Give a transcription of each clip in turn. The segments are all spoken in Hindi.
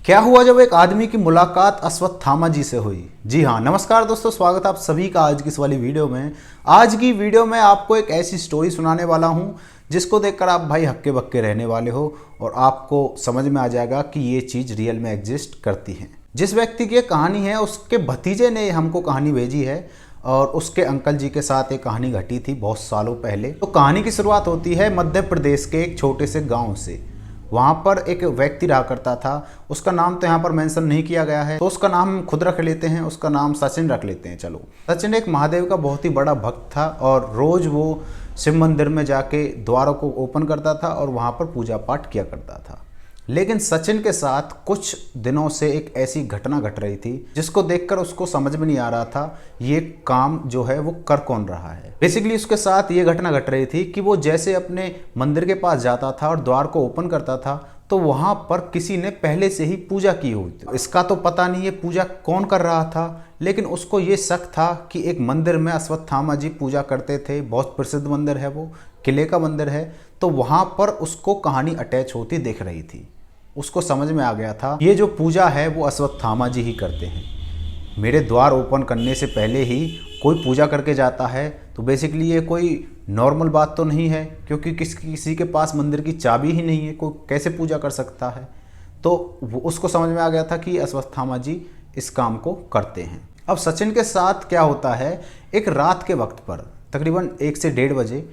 क्या हुआ जब एक आदमी की मुलाकात अश्वत्थामा जी से हुई। जी हाँ, नमस्कार दोस्तों, स्वागत है आप सभी का आज की इस वाली वीडियो में। आज की वीडियो में आपको एक ऐसी स्टोरी सुनाने वाला हूँ जिसको देखकर आप भाई हक्के बक्के रहने वाले हो और आपको समझ में आ जाएगा कि ये चीज़ रियल में एग्जिस्ट करती है। जिस व्यक्ति की ये कहानी है उसके भतीजे ने हमको कहानी भेजी है और उसके अंकल जी के साथ एक कहानी घटी थी बहुत सालों पहले। तो कहानी की शुरुआत होती है मध्य प्रदेश के एक छोटे से गाँव से। वहाँ पर एक व्यक्ति रहा करता था, उसका नाम तो यहाँ पर मेंशन नहीं किया गया है, तो उसका नाम हम खुद रख लेते हैं, उसका नाम सचिन रख लेते हैं। चलो, सचिन एक महादेव का बहुत ही बड़ा भक्त था और रोज़ वो शिव मंदिर में जाके द्वारों को ओपन करता था और वहाँ पर पूजा पाठ किया करता था। लेकिन सचिन के साथ कुछ दिनों से एक ऐसी घटना घट रही थी जिसको देखकर उसको समझ में नहीं आ रहा था ये काम जो है वो कर कौन रहा है। बेसिकली उसके साथ ये घटना घट रही थी कि वो जैसे अपने मंदिर के पास जाता था और द्वार को ओपन करता था तो वहाँ पर किसी ने पहले से ही पूजा की हुई थी। इसका तो पता नहीं है पूजा कौन कर रहा था, लेकिन उसको ये शक था कि एक मंदिर में अश्वत्थामा जी पूजा करते थे, बहुत प्रसिद्ध मंदिर है, वो किले का मंदिर है। तो वहाँ पर उसको कहानी अटैच होती दिख रही थी। उसको समझ में आ गया था ये जो पूजा है वो अश्वत्थामा जी ही करते हैं। मेरे द्वार ओपन करने से पहले ही कोई पूजा करके जाता है तो बेसिकली ये कोई नॉर्मल बात तो नहीं है, क्योंकि किसी के पास मंदिर की चाबी ही नहीं है, कोई कैसे पूजा कर सकता है। तो उसको समझ में आ गया था कि अश्वत्थामा जी इस काम को करते हैं। अब सचिन के साथ क्या होता है, एक रात के वक्त पर तकरीबन 1 से 1:30 बजे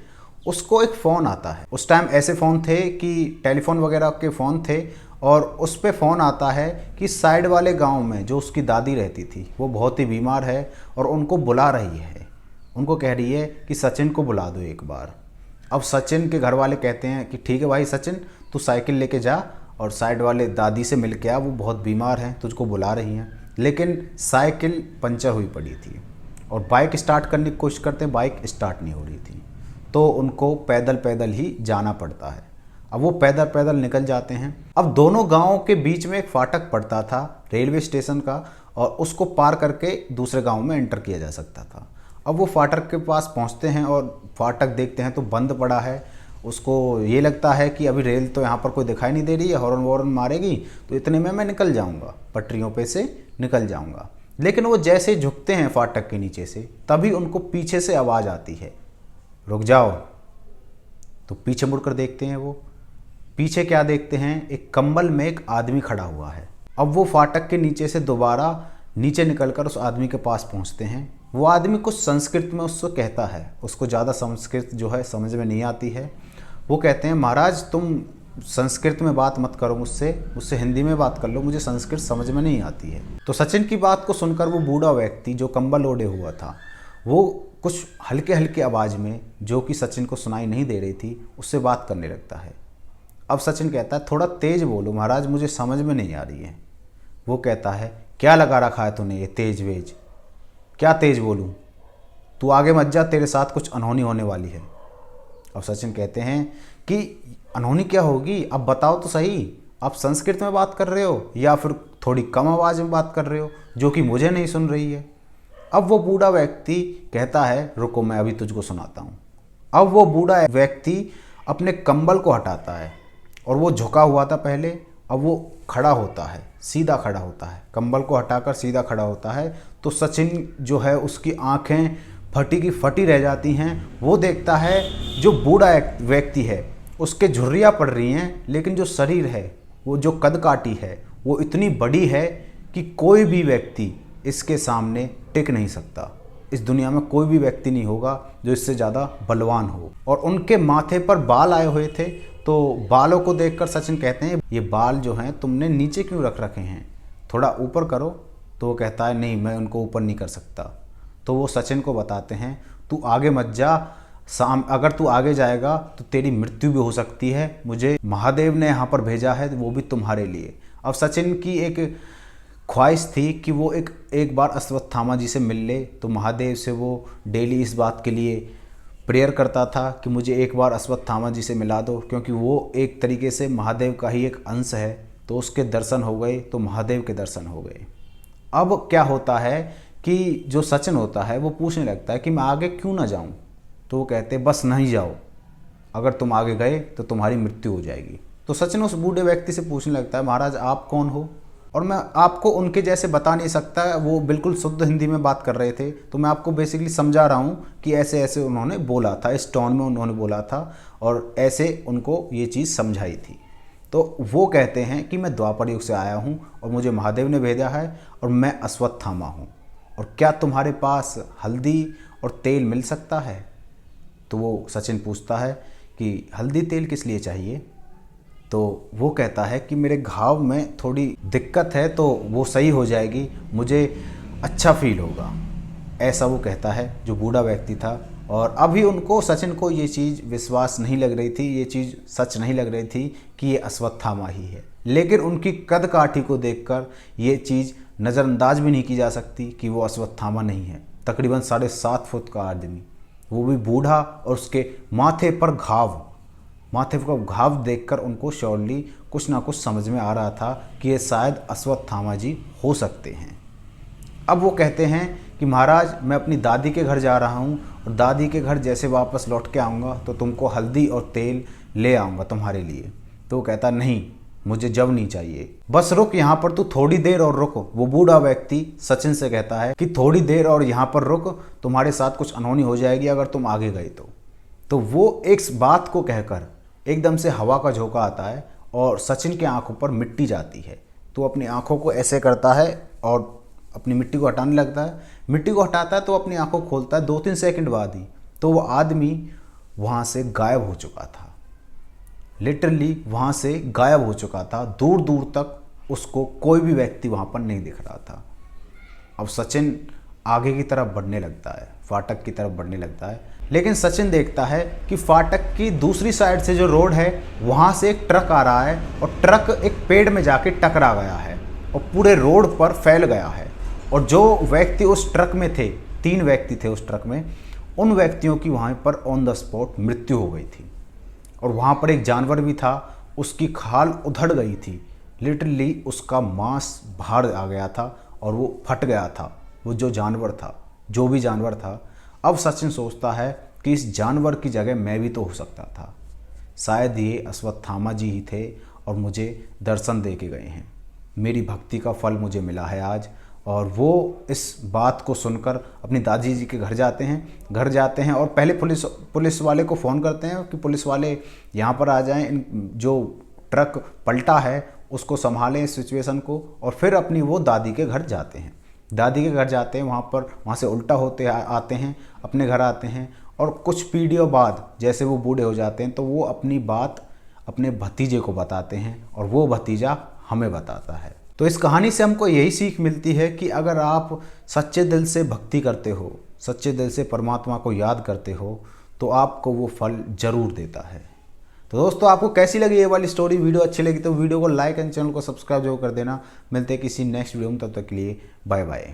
उसको एक फ़ोन आता है। उस टाइम ऐसे फ़ोन थे कि टेलीफोन वगैरह के फ़ोन थे और उस पे फ़ोन आता है कि साइड वाले गांव में जो उसकी दादी रहती थी वो बहुत ही बीमार है और उनको बुला रही है, उनको कह रही है कि सचिन को बुला दो एक बार। अब सचिन के घर वाले कहते हैं कि ठीक है भाई सचिन, तू साइकिल लेके जा और साइड वाले दादी से मिल के आ, वो बहुत बीमार हैं, तुझको बुला रही हैं। लेकिन साइकिल पंचर हुई पड़ी थी और बाइक स्टार्ट करने की कोशिश करते हैं, बाइक स्टार्ट नहीं हो रही थी, तो उनको पैदल पैदल ही जाना पड़ता है। अब वो पैदल पैदल निकल जाते हैं। अब दोनों गांवों के बीच में एक फाटक पड़ता था रेलवे स्टेशन का और उसको पार करके दूसरे गांव में एंटर किया जा सकता था। अब वो फाटक के पास पहुंचते हैं और फाटक देखते हैं तो बंद पड़ा है। उसको ये लगता है कि अभी रेल तो यहाँ पर कोई दिखाई नहीं दे रही है, हॉर्न वॉर्न मारेगी तो इतने में मैं निकल जाऊँगा, पटरियों पे से निकल जाऊँगा। लेकिन वो जैसे झुकते हैं फाटक के नीचे से तभी उनको पीछे से आवाज़ आती है, रुक जाओ। तो पीछे मुड़कर देखते हैं, वो पीछे क्या देखते हैं, एक कंबल में एक आदमी खड़ा हुआ है। अब वो फाटक के नीचे से दोबारा नीचे निकलकर उस आदमी के पास पहुंचते हैं। वो आदमी कुछ संस्कृत में उसको कहता है, उसको ज़्यादा संस्कृत जो है समझ में नहीं आती है। वो कहते हैं महाराज तुम संस्कृत में बात मत करो मुझसे हिंदी में बात कर लो, मुझे संस्कृत समझ में नहीं आती है। तो सचिन की बात को सुनकर वो बूढ़ा व्यक्ति जो कंबल ओढ़े हुआ था वो कुछ हल्के हल्के आवाज़ में, जो कि सचिन को सुनाई नहीं दे रही थी, उससे बात करने लगता है। अब सचिन कहता है थोड़ा तेज बोलो महाराज, मुझे समझ में नहीं आ रही है। वो कहता है क्या लगा रखा है तूने ये तेज वेज, क्या तेज बोलूँ, तू आगे मत जा, तेरे साथ कुछ अनहोनी होने वाली है। अब सचिन कहते हैं कि अनहोनी क्या होगी, अब बताओ तो सही, आप संस्कृत में बात कर रहे हो या फिर थोड़ी कम आवाज़ में बात कर रहे हो जो कि मुझे नहीं सुन रही है। अब वो बूढ़ा व्यक्ति कहता है रुको मैं अभी तुझको सुनाता हूँ। अब वो बूढ़ा व्यक्ति अपने कंबल को हटाता है और वो झुका हुआ था पहले, अब वो खड़ा होता है, सीधा खड़ा होता है, कंबल को हटाकर सीधा खड़ा होता है। तो सचिन जो है उसकी आंखें फटी की फटी रह जाती हैं। वो देखता है जो बूढ़ा व्यक्ति है उसके झुर्रियाँ पड़ रही हैं, लेकिन जो शरीर है वो जो कद काठी है वो इतनी बड़ी है कि कोई भी व्यक्ति इसके सामने टिक नहीं सकता। इस दुनिया में कोई भी व्यक्ति नहीं होगा जो इससे ज़्यादा बलवान हो। और उनके माथे पर बाल आए हुए थे, तो बालों को देखकर सचिन कहते हैं ये बाल जो हैं तुमने नीचे क्यों रख रखे हैं, थोड़ा ऊपर करो। तो वो कहता है नहीं मैं उनको ऊपर नहीं कर सकता। तो वो सचिन को बताते हैं तू आगे मत जा, अगर तू आगे जाएगा तो तेरी मृत्यु भी हो सकती है, मुझे महादेव ने यहाँ पर भेजा है वो भी तुम्हारे लिए। अब सचिन की एक ख्वाहिश थी कि वो एक बार अश्वत्थामा जी से मिल ले, तो महादेव से वो डेली इस बात के लिए प्रेयर करता था कि मुझे एक बार अश्वत्थामा जी से मिला दो, क्योंकि वो एक तरीके से महादेव का ही एक अंश है। तो उसके दर्शन हो गए तो महादेव के दर्शन हो गए। अब क्या होता है कि जो सचिन होता है वो पूछने लगता है कि मैं आगे क्यों ना जाऊं। तो वो कहते बस नहीं जाओ, अगर तुम आगे गए तो तुम्हारी मृत्यु हो जाएगी। तो सचिन उस बूढ़े व्यक्ति से पूछने लगता है महाराज आप कौन हो। और मैं आपको उनके जैसे बता नहीं सकता, वो बिल्कुल शुद्ध हिंदी में बात कर रहे थे, तो मैं आपको बेसिकली समझा रहा हूँ कि ऐसे ऐसे उन्होंने बोला था, इस टोन में उन्होंने बोला था और ऐसे उनको ये चीज़ समझाई थी। तो वो कहते हैं कि मैं द्वापर युग से आया हूँ और मुझे महादेव ने भेजा है और मैं अश्वत्थामा हूँ, और क्या तुम्हारे पास हल्दी और तेल मिल सकता है? तो वो सचिन पूछता है कि हल्दी तेल किस लिए चाहिए? तो वो कहता है कि मेरे घाव में थोड़ी दिक्कत है तो वो सही हो जाएगी, मुझे अच्छा फील होगा। ऐसा वो कहता है जो बूढ़ा व्यक्ति था। और अभी उनको, सचिन को ये चीज़ विश्वास नहीं लग रही थी, ये चीज़ सच नहीं लग रही थी कि ये अश्वत्थामा ही है। लेकिन उनकी कद काठी को देखकर ये चीज़ नज़रअंदाज भी नहीं की जा सकती कि वो अश्वत्थामा नहीं है। तकरीबन 7.5 फुट का आदमी, वो भी बूढ़ा, और उसके माथे पर घाव देखकर उनको श्योरली कुछ ना कुछ समझ में आ रहा था कि ये शायद अश्वत्थामा जी हो सकते हैं। अब वो कहते हैं कि महाराज, मैं अपनी दादी के घर जा रहा हूँ और दादी के घर जैसे वापस लौट के आऊँगा तो तुमको हल्दी और तेल ले आऊँगा तुम्हारे लिए। तो वो कहता, नहीं, मुझे जब नहीं चाहिए, बस रुक यहाँ पर, तू थोड़ी देर और रुक। वो बूढ़ा व्यक्ति सचिन से कहता है कि थोड़ी देर और यहाँ पर रुक, तुम्हारे साथ कुछ अनहोनी हो जाएगी अगर तुम आगे गए तो वो एक बात को कहकर एकदम से हवा का झोंका आता है और सचिन के आंखों पर मिट्टी जाती है। तो अपनी आंखों को ऐसे करता है और अपनी मिट्टी को हटाने लगता है। मिट्टी को हटाता है तो अपनी आंखों खोलता है 2-3 सेकंड बाद ही, तो वो आदमी वहाँ से गायब हो चुका था। लिटरली वहाँ से गायब हो चुका था। दूर दूर तक उसको कोई भी व्यक्ति वहाँ पर नहीं दिख रहा था। अब सचिन आगे की तरफ बढ़ने लगता है, फाटक की तरफ बढ़ने लगता है। लेकिन सचिन देखता है कि फाटक की दूसरी साइड से जो रोड है वहाँ से एक ट्रक आ रहा है और ट्रक एक पेड़ में जाके टकरा गया है और पूरे रोड पर फैल गया है। और जो व्यक्ति उस ट्रक में थे, 3 व्यक्ति थे उस ट्रक में, उन व्यक्तियों की वहाँ पर ऑन द स्पॉट मृत्यु हो गई थी। और वहाँ पर एक जानवर भी था, उसकी खाल उधड़ गई थी। लिटरली उसका मांस बाहर आ गया था और वो फट गया था, वो जो जानवर था, जो भी जानवर था। अब सचिन सोचता है कि इस जानवर की जगह मैं भी तो हो सकता था, शायद ये अश्वत्थामा जी ही थे और मुझे दर्शन दे के गए हैं, मेरी भक्ति का फल मुझे मिला है आज। और वो इस बात को सुनकर अपनी दादी जी के घर जाते हैं और पहले पुलिस वाले को फ़ोन करते हैं कि पुलिस वाले यहाँ पर आ जाएं, जो ट्रक पलटा है उसको संभालें इस सिचुएशन को। और फिर अपनी वो दादी के घर जाते हैं, वहाँ से उल्टा होते आते हैं, अपने घर आते हैं। और कुछ पीढ़ियों बाद जैसे वो बूढ़े हो जाते हैं तो वो अपनी बात अपने भतीजे को बताते हैं और वो भतीजा हमें बताता है। तो इस कहानी से हमको यही सीख मिलती है कि अगर आप सच्चे दिल से भक्ति करते हो, सच्चे दिल से परमात्मा को याद करते हो, तो आपको वो फल जरूर देता है। तो दोस्तों, आपको कैसी लगी ये वाली स्टोरी? वीडियो अच्छी लगी तो वीडियो को लाइक एंड चैनल को सब्सक्राइब जरूर कर देना। मिलते हैं किसी नेक्स्ट वीडियो में, तब तक के लिए बाय बाय।